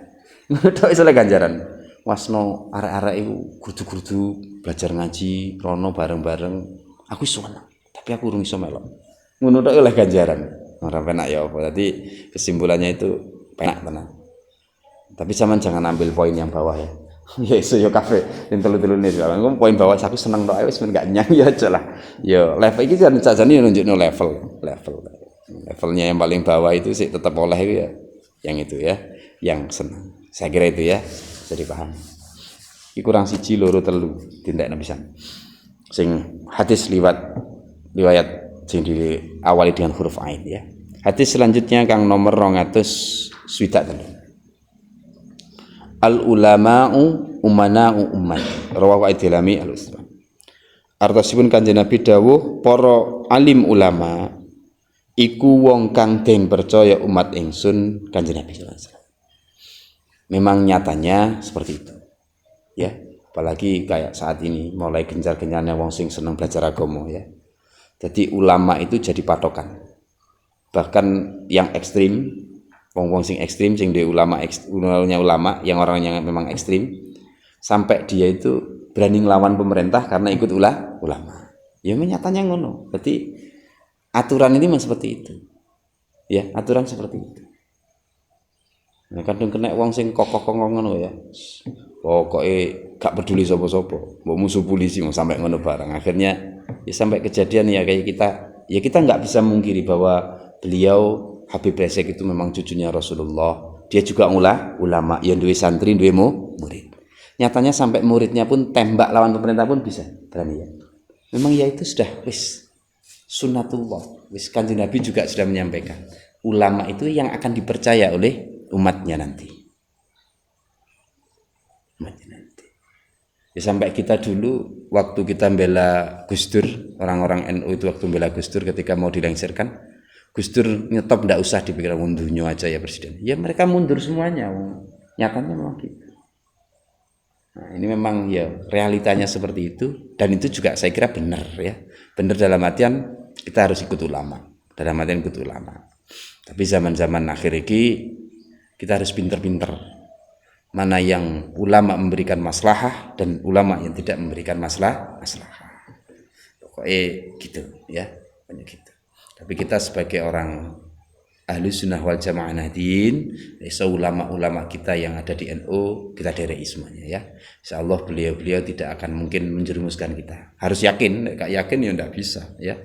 Ngono tok wis oleh ganjaran. Wasno arek-arek iku kudu-kudu belajar ngaji rono bareng-bareng. Aku iso seneng, tapi aku urung iso melok. Ngono tok oleh ganjaran. Ora penak ya apa. Dadi kesimpulannya itu penak tenan. Tapi zaman jangan ambil poin yang bawah ya. Ya iso yo kafe yen telu-telune soalnya poin bawah aku seneng tok wis men gak nyang ya aja lah. Yo level iki kan sajane nunjukno levelnya yang paling bawah itu sih tetap oleh itu ya yang itu ya yang senang. Saya kira itu ya bisa dipahami. Iki kurang siji loro telu tindakna pisan. Sing hadis riwayat sing diawali dengan huruf ain ya. Hadis selanjutnya kang nomor 263. Al ulama'u umana'u ummat rawahu Ad-Dailami al-Usman. Artosipun Kanjeng Nabi dawuh para alim ulama iku wong kang den percaya umat ingsun Kanjeng Nabi sallallahu alaihi wasallam. Memang nyatanya seperti itu. Ya, apalagi kayak saat ini mulai gencar-gencarnya wong sing seneng belajar agama ya. Jadi ulama itu jadi patokan. Bahkan yang ekstrim wong sing ekstrim sing di ulama yang orang yang memang ekstrim sampai dia itu berani ngelawan pemerintah karena ikut ulama. Ya nyatanya ngono. Berarti aturan ini memang seperti itu. Ya, aturan seperti itu. Nah, kadang kena wong sing kokok-kokok ngono ya. Pokoke gak peduli sapa-sapa. Mbok musuh polisi mau sampai ngono barang. Akhirnya ya sampai kejadian ya kayak kita nggak bisa mungkiri bahwa beliau Habib Rizik itu memang cucunya Rasulullah. Dia juga ulama yang duwe santri, duwe murid. Nyatanya sampai muridnya pun tembak lawan pemerintah pun bisa, berani ya. Memang ya itu sudah wis sunnatullah. Wis Kanjeng Nabi juga sudah menyampaikan. Ulama itu yang akan dipercaya oleh umatnya nanti. Ya sampai kita dulu waktu kita bela Gus Dur, orang-orang NU itu waktu bela Gus Dur ketika mau dilengsarkan, Gus Dur nyetop ndak usah dipikir mundunya aja ya presiden. Ya mereka mundur semuanya. Nyatanya memang gitu. Nah, ini memang ya realitanya seperti itu dan itu juga saya kira benar ya. Benar dalam artian kita harus ikut ulama. Dalam artian ikut ulama. Tapi zaman-zaman akhir ini kita harus pinter-pinter mana yang ulama memberikan maslahah dan ulama yang tidak memberikan maslahah. Pokoknya gitu ya, banyak gitu. Tapi kita sebagai orang ahli sunnah wal jamaah nahdien, ulama-ulama kita yang ada di NU kita derek semuanya ya. Insyaallah beliau-beliau tidak akan mungkin menjerumuskan kita. Harus yakin, gak yakin ya ndak bisa ya.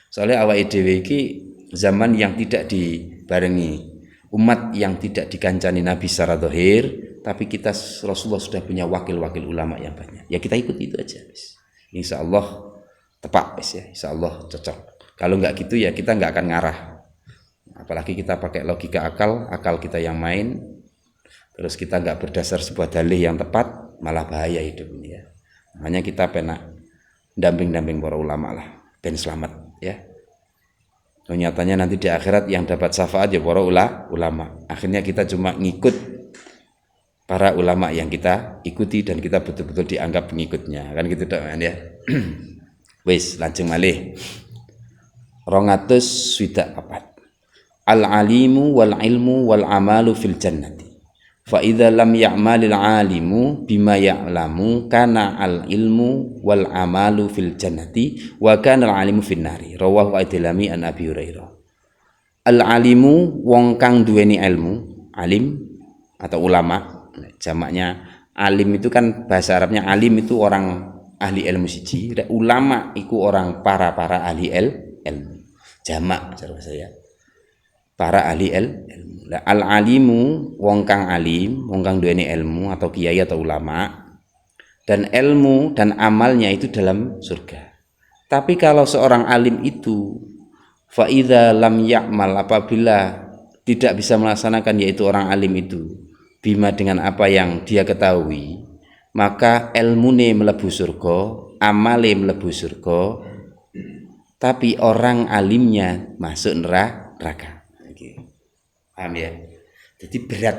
Soalnya awake dhewe iki zaman yang tidak dibarengi, umat yang tidak dikancani Nabi secara zahir, tapi kita Rasulullah sudah punya wakil-wakil ulama yang banyak. Ya kita ikut itu aja, bis. Insyaallah tepat, bis ya. Insyaallah cocok. Kalau nggak gitu ya kita nggak akan ngarah. Apalagi kita pakai logika akal kita yang main, terus kita nggak berdasar sebuah dalih yang tepat, malah bahaya hidup ini ya. Makanya kita pernah damping para ulama lah, ben selamat ya. Nyatanya nanti di akhirat yang dapat syafaat ya para ulama. Akhirnya kita cuma ngikut para ulama yang kita ikuti dan kita betul-betul dianggap pengikutnya kan gitu dok ya. Wis langsung malih 204 al alimu wal ilmu wal amalu fil jannati fa idza lam ya'malil alimu bima ya'lamu kana al ilmu wal amalu fil jannati wa kana al alimu fin nari rawahu Ad-Dailami an Abi Hurairah. Al alimu wong kang duweni ilmu, alim atau ulama, jamaknya alim itu kan bahasa Arabnya alim itu orang ahli ilmu siji, ulama itu orang para ahli ilmu. Jamak cara saya. Para ahli ilmu. Al alimu wong kang alim, wong kang duweni ilmu atau kiai atau ulama, dan ilmu dan amalnya itu dalam surga. Tapi kalau seorang alim itu fa idza lam ya'mal, apabila tidak bisa melaksanakan yaitu orang alim itu bima dengan apa yang dia ketahui, maka ilmune mlebu surga, amale mlebu surga, tapi orang alimnya masuk neraka. Paham ya? Jadi berat.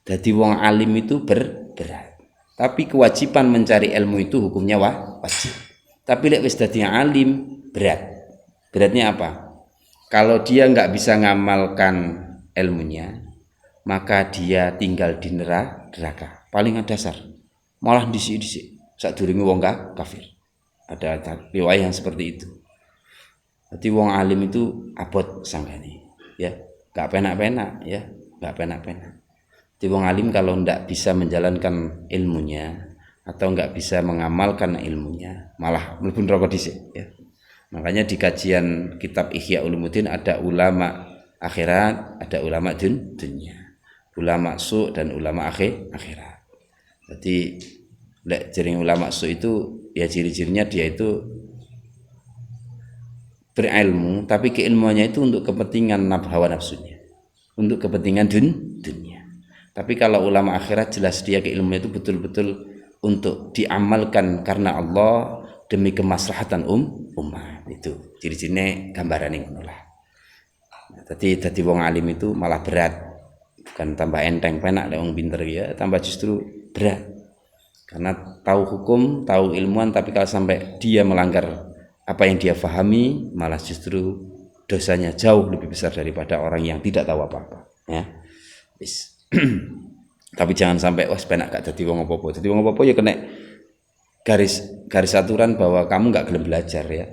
Jadi wong alim itu berat. Tapi kewajiban mencari ilmu itu hukumnya wajib. Tapi lek wis dadi alim berat. Beratnya apa? Kalau dia nggak bisa ngamalkan ilmunya, maka dia tinggal di neraka. Paling dasar. Malah disik-disik. Sadurunge wong kafir. Ada riwayat yang seperti itu. Jadi wong alim itu abot sanggane, ya. Gak penak-penak ya, gak penak-penak. Jadi wong alim kalau ndak bisa menjalankan ilmunya atau nggak bisa mengamalkan ilmunya, malah mlebu neraka dhisik ya. Makanya di kajian kitab Ihya Ulumuddin ada ulama akhirat, ada ulama dunia. Ulama su dan ulama akhirat. Jadi lek jaring ulama su itu ya ciri-cirinya dia itu berilmu, tapi keilmuannya itu untuk kepentingan hawa nafsunya, untuk kepentingan dunia. Tapi kalau ulama akhirat jelas dia keilmuannya itu betul-betul untuk diamalkan karena Allah demi kemaslahatan umat. Itu ciri-cirinya gambaran yang lah. Jadi wong alim itu malah berat, bukan tambah enteng penak lek wong pinter ya, tambah justru berat. Karena tahu hukum, tahu ilmuwan, tapi kalau sampai dia melanggar apa yang dia fahami, malah justru dosanya jauh lebih besar daripada orang yang tidak tahu apa-apa ya. Tapi jangan sampai wah penak gak dadi wong apa-apa. Dadi wong apa-apa ya kena garis aturan bahwa kamu gak gelem belajar ya.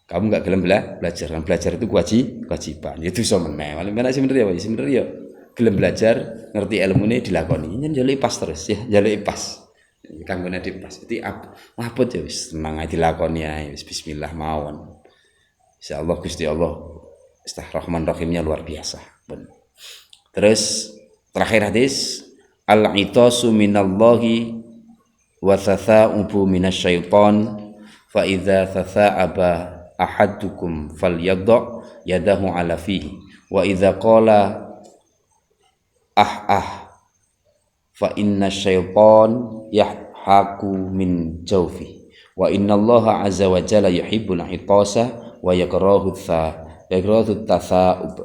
Kamu gak gelem belajar. Dan belajar itu kewajiban. Ya dosa meneh. Malah sebenarnya ya sebenarnya ya gelem belajar, ngerti ilmune dilakoni. Njaluk pas terus ya, njaluk pas. Kanggone dipas. Jadi abot ya wis tenang ae dilakoni ae wis bismillah mawon. Insyaallah Gusti Allah Rahman Rahimnya luar biasa. Terus terakhir hadis al-itasu minallahi wa thatha'ubu minasyaiton fa idza thatha'aba ahadukum falyadha yadahu ala fihi wa idza qala fa inna syaitan adhaku min jawfi wa innallaha azza wa jalla yuhibbul itasa wa yakrahu tatha'ub.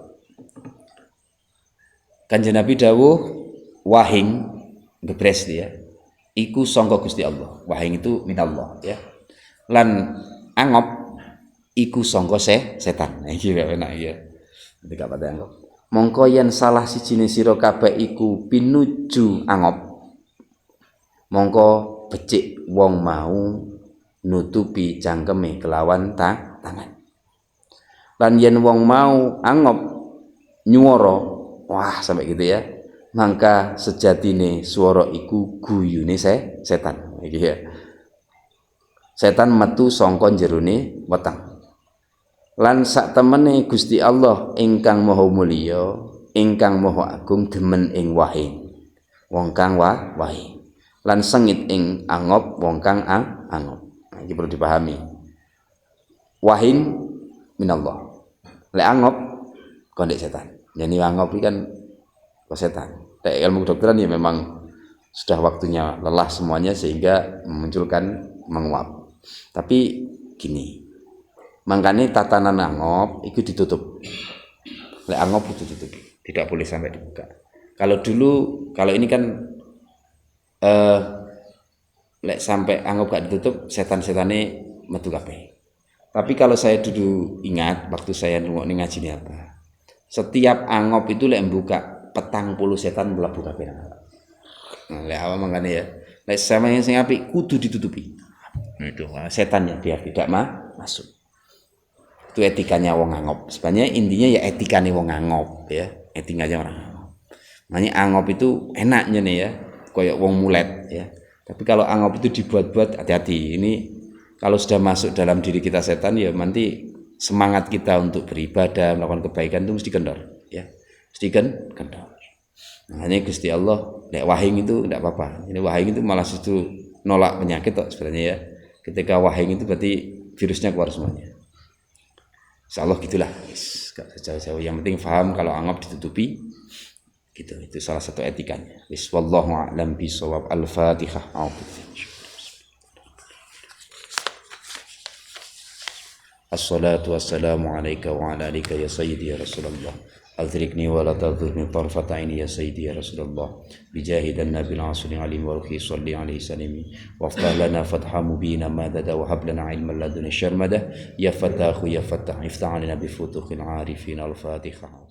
Kanjeng Nabi dawuh wahing gebres ya iku sangka Gusti Allah. Wahing itu minallah ya. Lan angop iku sangka setan. Nah iki enak ya. Ketika pada angop. Mongko yen salah sijine sira kabeh iku pinuju angop. Mongko becik wong mau nutupi cangkeme kelawan tangan. Lan yen wong mau angop nyuwara, wah sampai gitu ya. Mangka sejatine swara iku guyune setan. Iki ya. Setan metu sangka jerone weteng. Lan sak temene Gusti Allah ingkang maha mulya, ingkang maha agung demen ing wahing. Wong kang wahing. Lan sengit ing angop wong kang angop. Nah, iki perlu dipahami. Wahing minallah. Lek angop kondek setan. Jadi angop iki kan setan. Lek ilmu kedokteran ya memang sudah waktunya lelah semuanya sehingga memunculkan menguap. Tapi gini. Makanya tatanan angop itu ditutup. Lek angop itu ditutup. Tidak boleh sampai dibuka. Kalau ini kan lek sampai angop gak ditutup setan-setane metu kabeh. Tapi kalau saya dulu ingat waktu saya ngrungokne ngaji ini apa. Setiap angop itu lek buka 40 setan mlebu kabeh. Nah, lek awak mangane ya. Lek sama yang sing apik kudu ditutupi. Nah, itu setannya biar tidak masuk. Itu etikanya wong angop. Sebenarnya intinya ya etikane wong angop ya. Etikanya orang angop. Makanya angop itu enaknya nih ya. Kayak wong mulet ya. Tapi kalau angop itu dibuat-buat hati-hati. Ini kalau sudah masuk dalam diri kita setan ya nanti semangat kita untuk beribadah, melakukan kebaikan itu mesti kendor ya. Mesti kendor. Nah, ini Gusti Allah, nek wahing itu enggak apa-apa. Ini wahing itu malah justru nolak penyakit kok sebenarnya ya. Ketika wahing itu berarti virusnya keluar semuanya. Insyaallah gitulah. Gak jauh-jauh. Yang penting paham kalau angop ditutupi. Gitu, itu salah satu etikanya. Wallahu a'lam bishawab. Al-Fatihah. Assalatu wassalamu alayka wa ala alika ya sayyidi ya Rasulullah. Adrikni wa la tadhurni tarfata aini ya sayyidi ya Rasulullah. Bijahidan nabil asri alim wa ruhi salli alaihi salimi. Waftah lana fatha mubina madada wa hab lana ilman laduni syarmada. Ya fatahu ya fatah iftah alina bifutuhil arifin. Al-Fatihah.